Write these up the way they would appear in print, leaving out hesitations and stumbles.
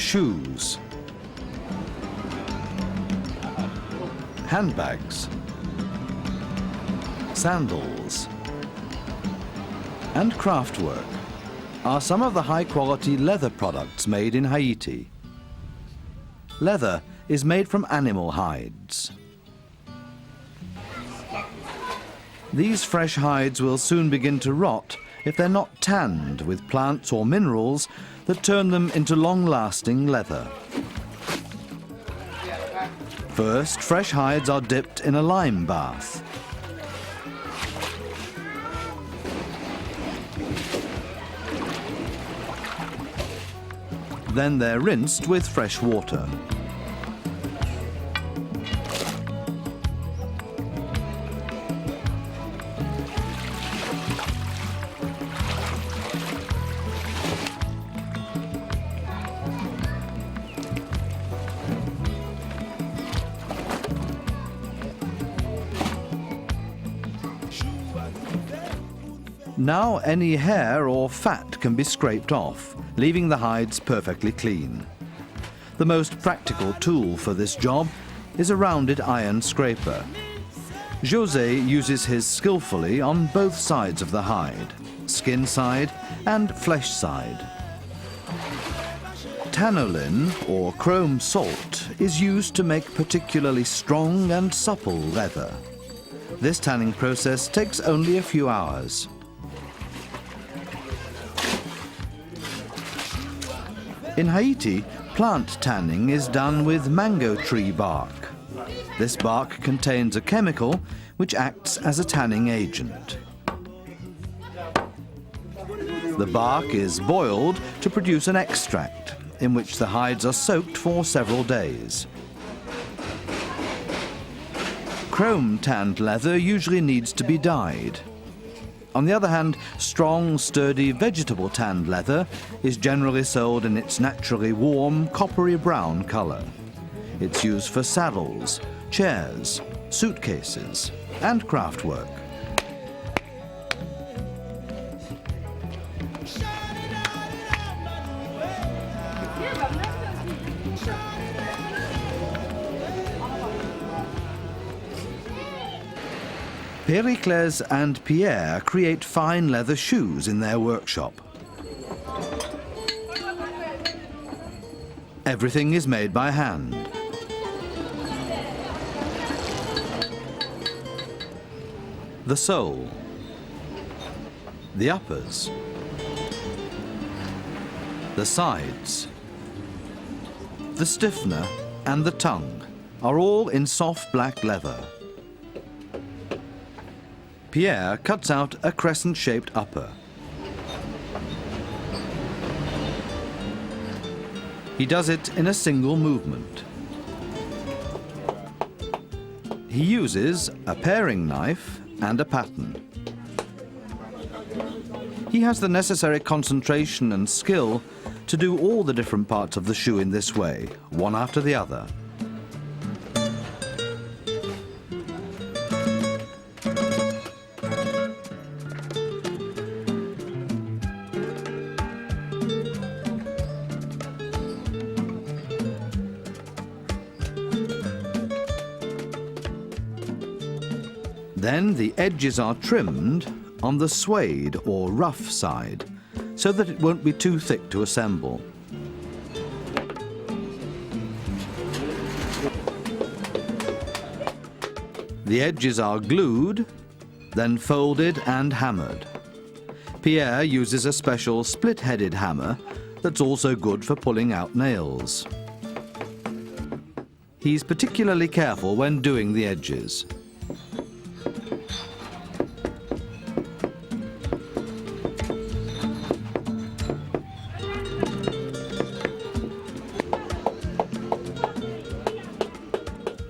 shoes, handbags, sandals, and craftwork are some of the high-quality leather products made in Haiti. Leather is made from animal hides. These fresh hides will soon begin to rot if they're not tanned with plants or minerals that turn them into long-lasting leather. First, fresh hides are dipped in a lime bath. Then they're rinsed with fresh water. Now any hair or fat can be scraped off, leaving the hides perfectly clean. The most practical tool for this job is a rounded iron scraper. José uses his skillfully on both sides of the hide, skin side and flesh side. Tannolin, or chrome salt, is used to make particularly strong and supple leather. This tanning process takes only a few hours. In Haiti, plant tanning is done with mango tree bark. This bark contains a chemical which acts as a tanning agent. The bark is boiled to produce an extract in which the hides are soaked for several days. Chrome tanned leather usually needs to be dyed. On the other hand, strong, sturdy vegetable tanned leather is generally sold in its naturally warm, coppery brown color. It's used for saddles, chairs, suitcases, and craftwork. Pericles and Pierre create fine leather shoes in their workshop. Everything is made by hand. The sole, the uppers, the sides, the stiffener and the tongue are all in soft black leather. Pierre cuts out a crescent-shaped upper. He does it in a single movement. He uses a paring knife and a pattern. He has the necessary concentration and skill to do all the different parts of the shoe in this way, one after the other. Then the edges are trimmed on the suede or rough side so that it won't be too thick to assemble. The edges are glued, then folded and hammered. Pierre uses a special split-headed hammer that's also good for pulling out nails. He's particularly careful when doing the edges.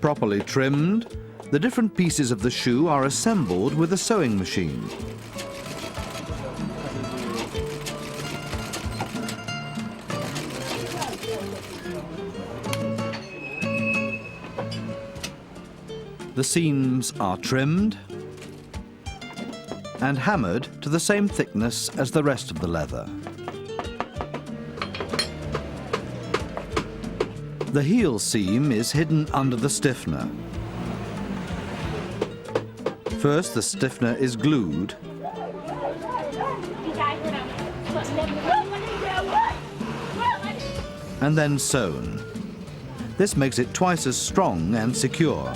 Properly trimmed, the different pieces of the shoe are assembled with a sewing machine. The seams are trimmed and hammered to the same thickness as the rest of the leather. The heel seam is hidden under the stiffener. First, the stiffener is glued, and then sewn. This makes it twice as strong and secure.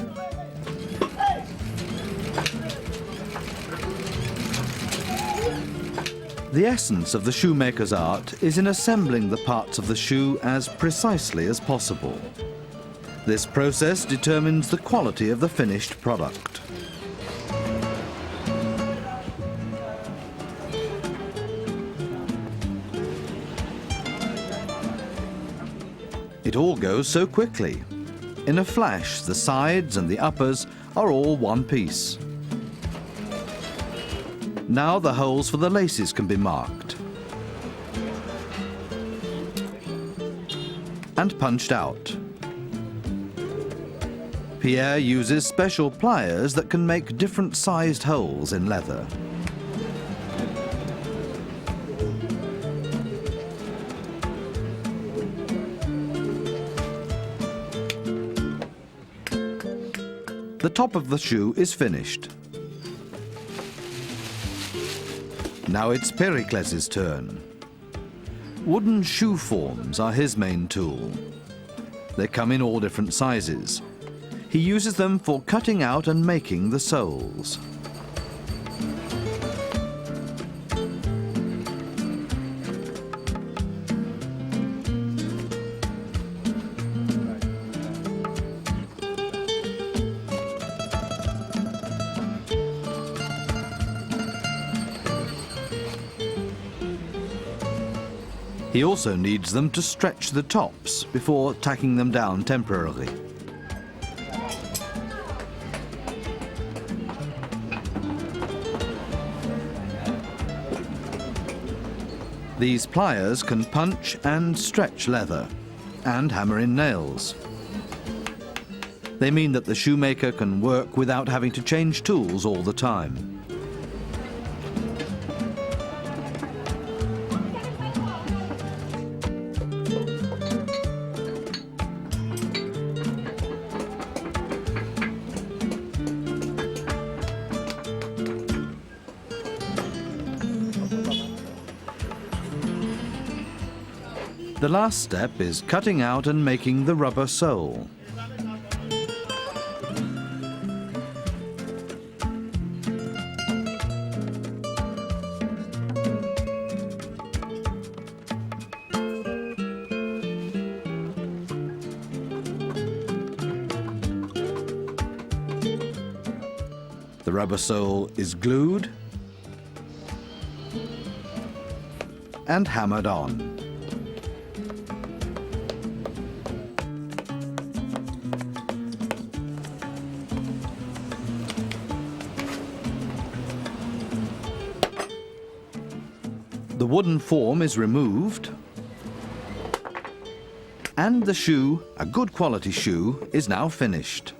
The essence of the shoemaker's art is in assembling the parts of the shoe as precisely as possible. This process determines the quality of the finished product. It all goes so quickly. In a flash, the sides and the uppers are all one piece. Now the holes for the laces can be marked and punched out. Pierre uses special pliers that can make different sized holes in leather. The top of the shoe is finished. Now it's Pericles' turn. Wooden shoe forms are his main tool. They come in all different sizes. He uses them for cutting out and making the soles. He also needs them to stretch the tops before tacking them down temporarily. These pliers can punch and stretch leather and hammer in nails. They mean that the shoemaker can work without having to change tools all the time. The last step is cutting out and making the rubber sole. The rubber sole is glued and hammered on. The wooden form is removed, and the shoe, a good quality shoe, is now finished.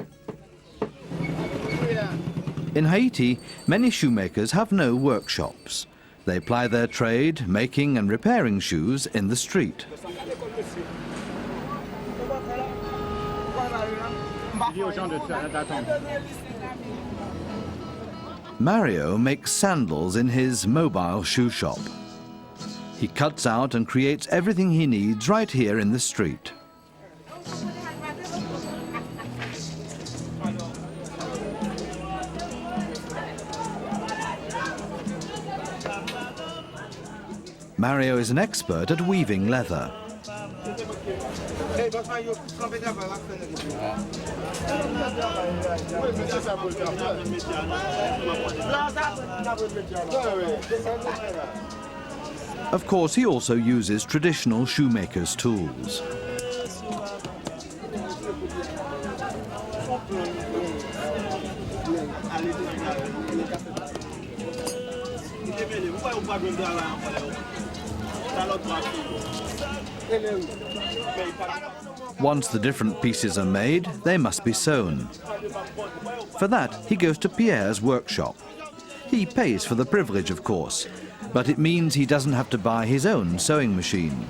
In Haiti, many shoemakers have no workshops. They ply their trade making and repairing shoes in the street. Mario makes sandals in his mobile shoe shop. He cuts out and creates everything he needs right here in the street. Mario is an expert at weaving leather. Of course, he also uses traditional shoemaker's tools. Once the different pieces are made, they must be sewn. For that, he goes to Pierre's workshop. He pays for the privilege, of course, but it means he doesn't have to buy his own sewing machine.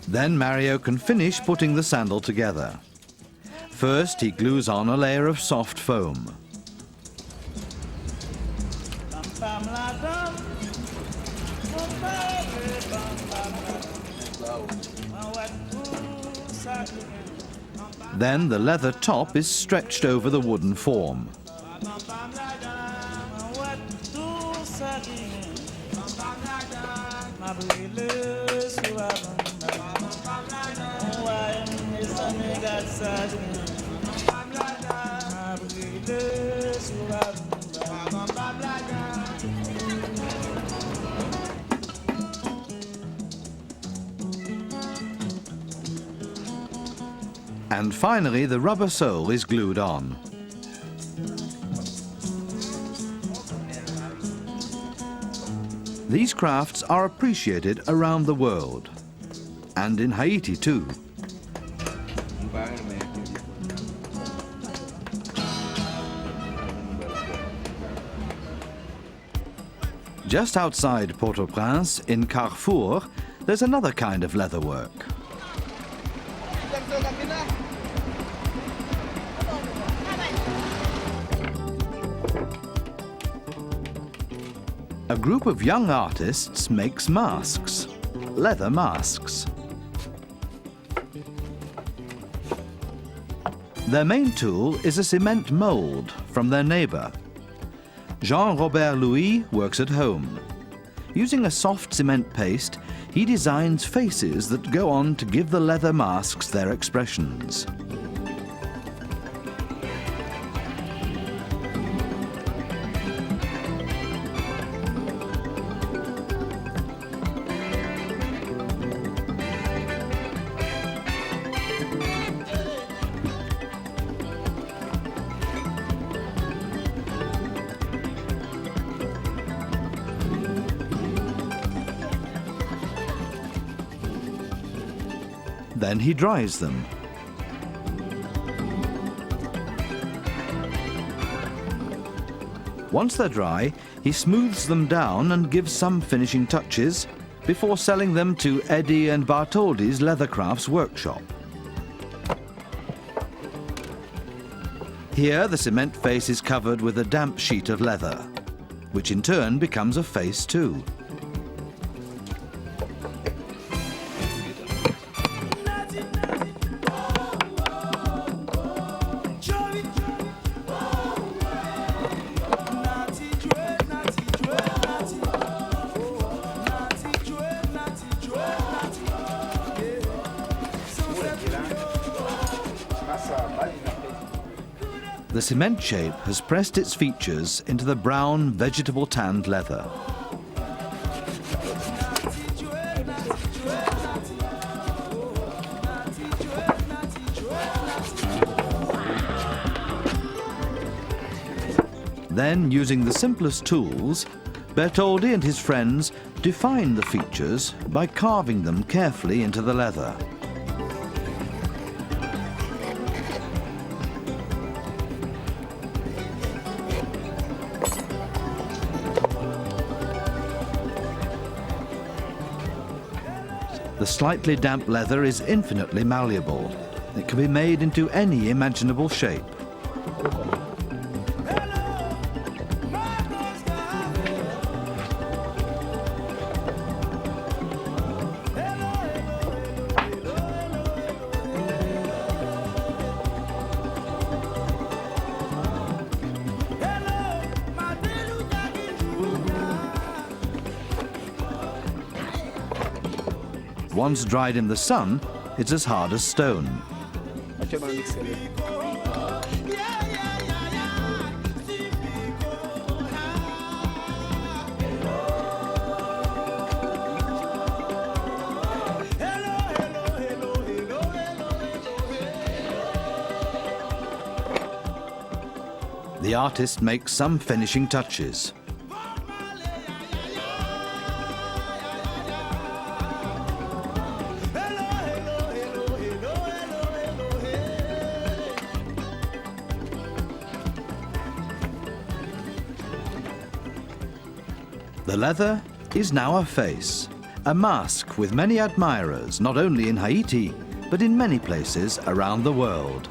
Then Mario can finish putting the sandal together. First, he glues on a layer of soft foam. Then the leather top is stretched over the wooden form. And finally, the rubber sole is glued on. These crafts are appreciated around the world, and in Haiti too. Just outside Port-au-Prince, in Carrefour, there's another kind of leatherwork. A group of young artists makes masks, leather masks. Their main tool is a cement mold from their neighbor. Jean-Robert Louis works at home. Using a soft cement paste, he designs faces that go on to give the leather masks their expressions. Then he dries them. Once they're dry, he smooths them down and gives some finishing touches before selling them to Eddie and Bartholdi's Leathercrafts workshop. Here, the cement face is covered with a damp sheet of leather, which in turn becomes a face too. The cement shape has pressed its features into the brown, vegetable-tanned leather. Then, using the simplest tools, Bertoldi and his friends define the features by carving them carefully into the leather. The slightly damp leather is infinitely malleable. It can be made into any imaginable shape. Once dried in the sun, it's as hard as stone. The artist makes some finishing touches. The leather is now a face, A mask with many admirers, not only in Haiti, but in many places around the world.